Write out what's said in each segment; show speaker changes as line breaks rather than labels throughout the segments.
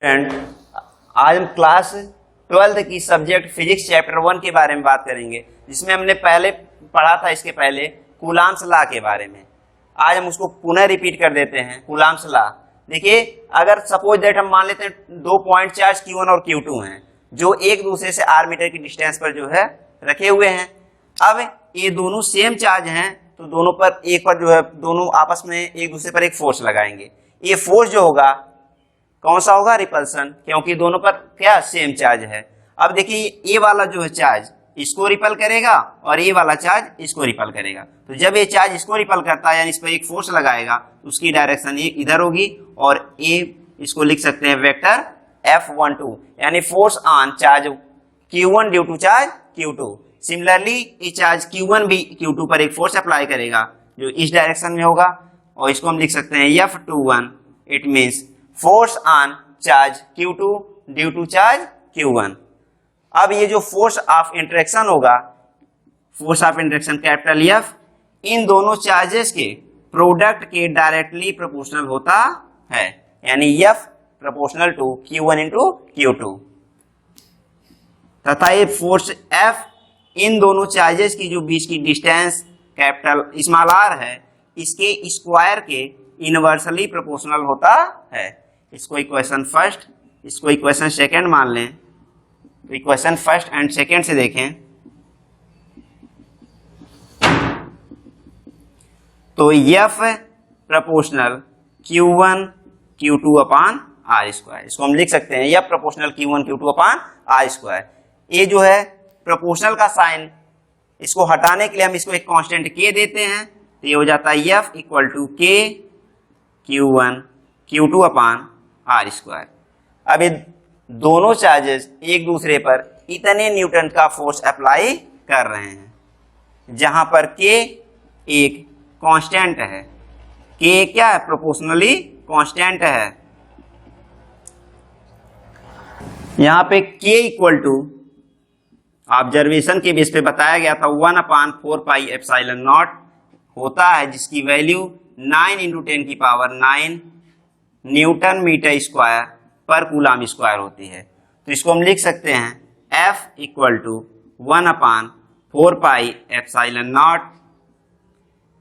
Friend, आज हम class 12th की सब्जेक्ट फिजिक्स चैप्टर 1 के बारे में बात करेंगे, जिसमें हमने पहले पढ़ा था इसके पहले कूलॉम्स लॉ के बारे में। आज हम उसको पुनः रिपीट कर देते हैं। कूलॉम्स लॉ देखिए, अगर सपोज दैट हम मान लेते हैं 2 पॉइंट चार्ज Q1 और Q2 हैं, जो एक दूसरे से r मीटर की डिस्टेंस पर जो है रखे हुए हैं। अब ये दोनों सेम चार्ज हैं, तो दोनों पर एक पर जो है दोनों आपस में एक दूसरे पर एक फोर्स लगाएंगे। ये फोर्स जो होगा कौन सा होगा? रिपल्सन, क्योंकि दोनों पर क्या सेम चार्ज है। अब देखिए, ये वाला जो है चार्ज इसको रिपल करेगा और ये वाला चार्ज इसको रिपल करेगा। तो जब ये चार्ज इसको रिपल करता है यानी इस पर एक फोर्स लगाएगा, तो उसकी डायरेक्शन एक इधर होगी और ये इसको लिख सकते हैं वेक्टर F12, यानी force on charge Q1 due to charge Q2। Similarly ये चार्ज Q1 भी Q2 पर एक फोर्स अप्लाई करेगा जो इस डायरेक्शन में होगा, और इसको हम लिख सकते हैं F21। It means force on charge Q2 due to charge Q1। अब ये जो फोर्स ऑफ इंटरेक्शन होगा, force of interaction capital F, इन दोनों चार्जेस के प्रोडक्ट के डायरेक्टली प्रोपोर्शनल होता है, यानी F proportional to Q1 into Q2। तथा ये फोर्स F इन दोनों चार्जेस की जो बीच की डिस्टेंस कैपिटल स्मॉल r है, इसके स्क्वायर के इनवर्सली प्रोपोर्शनल होता है। इसको इक्वेशन फर्स्ट, इसको इक्वेशन सेकंड मान लें। तो इक्वेशन फर्स्ट एंड सेकंड से देखें तो F proportional Q1 Q2 upon r square, इसको हम लिख सकते हैं F proportional Q1 Q2 upon r square. ये जो है प्रोपोर्शनल का साइन, इसको हटाने के लिए हम इसको एक कांस्टेंट K देते हैं, तो ये हो जाता है F equal to K Q1 Q2 upon r square. अब ये दोनों चार्जेस एक दूसरे पर इतने न्यूटन का फोर्स अप्लाई कर रहे हैं, जहां पर K एक कांस्टेंट है। K क्या है? प्रोपोर्शनली कांस्टेंट है। यहां पे K इक्वल टू ऑब्जर्वेशन के बेस पे बताया गया था 1/4 पाई एप्सिलॉन नॉट होता है, जिसकी value 9 × 10⁹ newton metre square per coulomb square होती है। तो इसको हम लिख सकते हैं F equal to 1/4 pi epsilon naught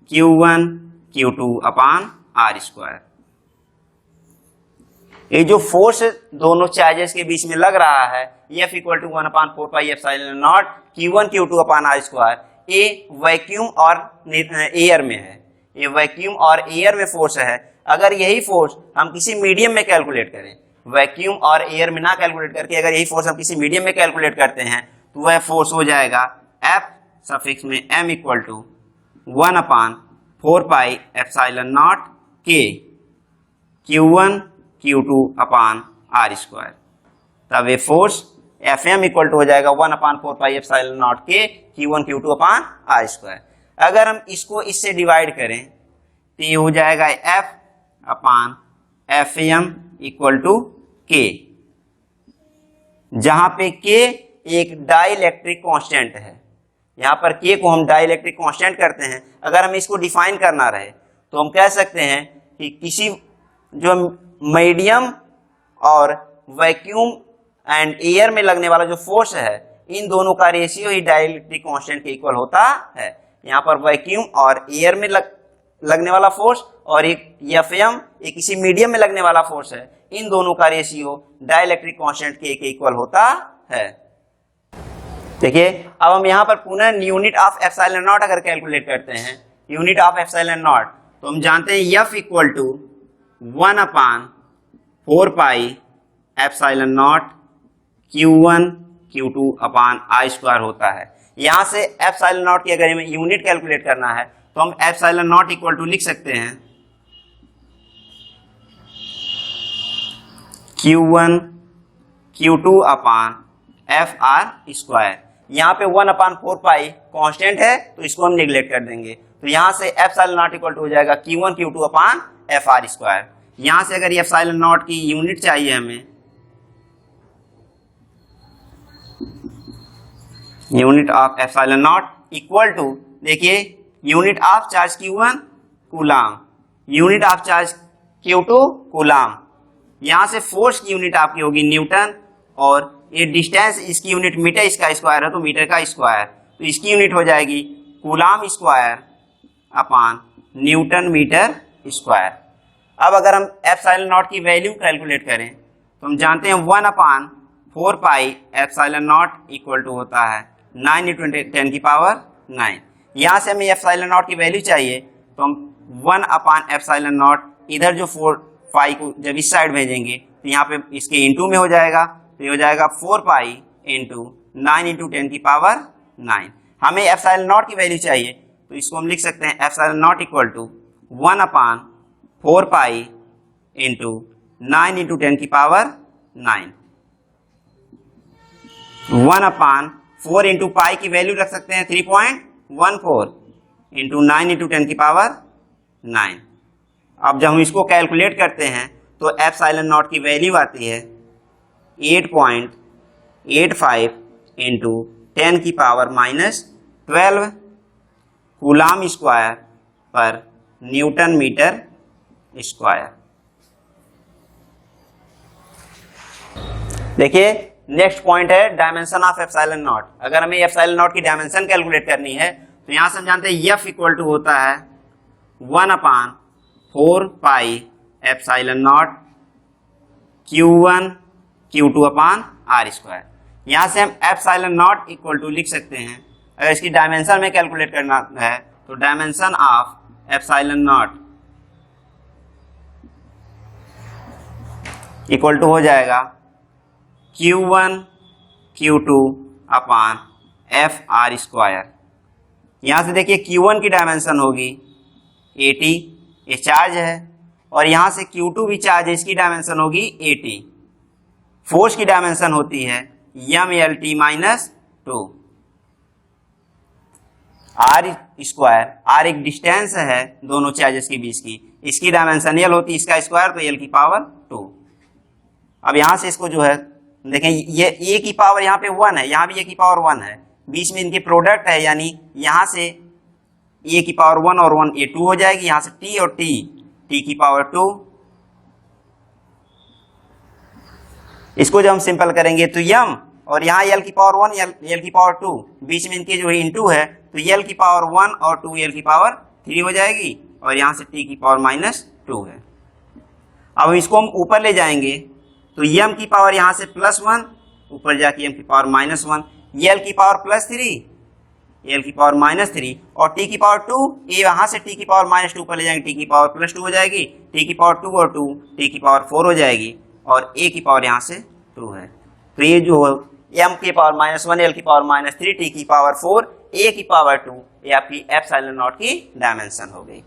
Q1 Q2 upon r square. ये जो फोर्स दोनों चार्जेस के बीच में लग रहा है F equal to 1/4 pi epsilon naught Q1 Q2 upon r square, ये वैक्यूम और एयर में है। ये वैक्यूम और एयर में फोर्स है। अगर यही फोर्स हम किसी मीडियम में कैलकुलेट करें, वैक्यूम और एयर में ना कैलकुलेट करके अगर यही फोर्स हम किसी मीडियम में कैलकुलेट करते हैं, तो वह फोर्स हो जाएगा F सफिक्स में m equal to 1/4 pi epsilon naught K Q1 Q2 upon r square. तब ये फोर्स Fm इक्वल टू हो जाएगा 1/4 pi epsilon naught K Q1 Q2 upon r square. अगर हम इसको इससे डिवाइड करें तो ये हो जाएगा F upon Fm equal to K, जहां पे K एक डाइलेक्ट्रिक कांस्टेंट है। यहां पर K को हम डाइलेक्ट्रिक कांस्टेंट करते हैं। अगर हम इसको डिफाइन करना रहे तो हम कह सकते हैं कि किसी जो मीडियम और वैक्यूम एंड एयर में लगने वाला जो फोर्स है, इन दोनों का रेशियो ही डाइलेक्ट्रिक कांस्टेंट के इक्वल होता है। यहाँ पर वैक्यूम और एयर में लगने वाला फोर्स और एक Fm एक किसी मीडियम में लगने वाला फोर्स है, इन दोनों का रेशियो डाइलेक्ट्रिक कांस्टेंट के इक्वल होता है। देखिए, अब हम यहाँ पर पुनः यूनिट ऑफ एप्सिलॉन नॉट अगर कैलकुलेट करते हैं, यूनिट ऑफ एप्सिलॉन नॉट, तो हम जानते हैं F equal to 1/4 pi epsilon naught Q1 Q2 upon r square होता है। यहां से एप्सिलॉन नॉट की अगर हमें यूनिट कैलकुलेट करना है तो हम एप्सिलॉन नॉट इक्वल टू लिख सकते हैं Q1 Q2 अपान FR स्क्वायर। यहाँ पे 1/4 पाई कांस्टेंट है, तो इसको हम निगलेक्ट कर देंगे। तो यहाँ से एप्सिलॉन नॉट इक्वल टू हो जाएगा Q1 Q2 अपान FR स्क्वायर। यहाँ से अगर एप्सिलॉन नॉट की यूनिट चाहिए हमें, unit of epsilon naught equal to, देखिए unit of charge Q1 coulomb, unit of charge Q2 coulomb, यहाँ से फोर्स की यूनिट आपकी होगी न्यूटन, और ये डिस्टेंस इसकी यूनिट मीटर, इसका स्क्वायर है तो मीटर का स्क्वायर, तो इसकी यूनिट हो जाएगी coulomb square upon newton metre square. अब अगर हम एप्सिलॉन नॉट की वैल्यू कैलकुलेट करें तो हम जानते हैं 1/4 pi epsilon naught equal to होता है 9 × 10⁹। यहाँ से हमें एप्सिलॉन नॉट की वैल्यू चाहिए तो हम 1/एप्सिलॉन नॉट इधर जो 4 पाई को जब इस साइड भेजेंगे तो यहाँ पे इसके इंटू में हो जाएगा, तो ये हो जाएगा 4 पाई इंटू 9 × 10⁹। हमें एप्सिलॉन नॉट की वैल्यू चाहिए तो इसको हम लिख सकते हैं epsilon naught equal to 1/4 pi into 9 × 10⁹। 1/4 into pi की वैल्यू रख सकते हैं 3.14 इंटू 9 × 10⁹। अब जब हम इसको कैलकुलेट करते हैं तो एप्सिलॉन नॉट की वैल्यू आती है 8.85 इंटू 10⁻12 कूलाम स्क्वायर पर न्यूटन मीटर स्क्वायर। देखिए नेक्स्ट पॉइंट है डायमेंशन ऑफ एप्सिलॉन नॉट। अगर हमें एप्सिलॉन नॉट की डायमेंशन कैलकुलेट करनी है तो यहां से हम जानते हैं F इक्वल टू होता है 1/4 pi epsilon naught Q1 Q2/r²। यहां से हम एप्सिलॉन नॉट इक्वल टू लिख सकते हैं, अगर इसकी डायमेंशन में कैलकुलेट करना है तो dimension of epsilon naught equal to हो जाएगा Q1 Q2/Fr²। यहां से देखिए Q1 की डायमेंशन होगी 80, ये चार्ज है, और यहां से Q2 भी चार्ज है, इसकी डायमेंशन होगी 80। फोर्स की डायमेंशन होती है mLt-2। r², r एक डिस्टेंस है दोनों चार्जेस के बीच की, इसकी डायमेंशन l होती है, इसका स्क्वायर तो l⁻²। अब यहां से इसको जो है देखें, ये a की पावर यहाँ पे 1 है, यहाँ भी a⁻1 है, बीच में इनकी प्रोडक्ट है, यानी यहां से a⁻1 और 1 ये 2 हो जाएगी, यहां से t और t⁻2। इसको जब हम सिंपल करेंगे तो m, और यहाँ l⁻1 l⁻2, बीच में इनके जो इंटू है तो l⁻1 और 2 l⁻3 हो जाएगी, और यहाँ से t⁻2 है। अब इसको हम ऊपर ले जाएंगे तो m की पावर यहाँ से +1, ऊपर जाके m⁻−1, l⁻3 और t⁻2, ये यहाँ से t⁻2 ऊपर ले जाएंगे, t⁻2 हो जाएगी, t⁻2 और 2 t⁻4 हो जाएगी, और a की पावर यहाँ से 2 है। तो ये जो m⁻−1 l⁻3 t⁻4 a⁻2 ये आपकी एप्सिलॉन नॉट की डायमेंशन हो गई।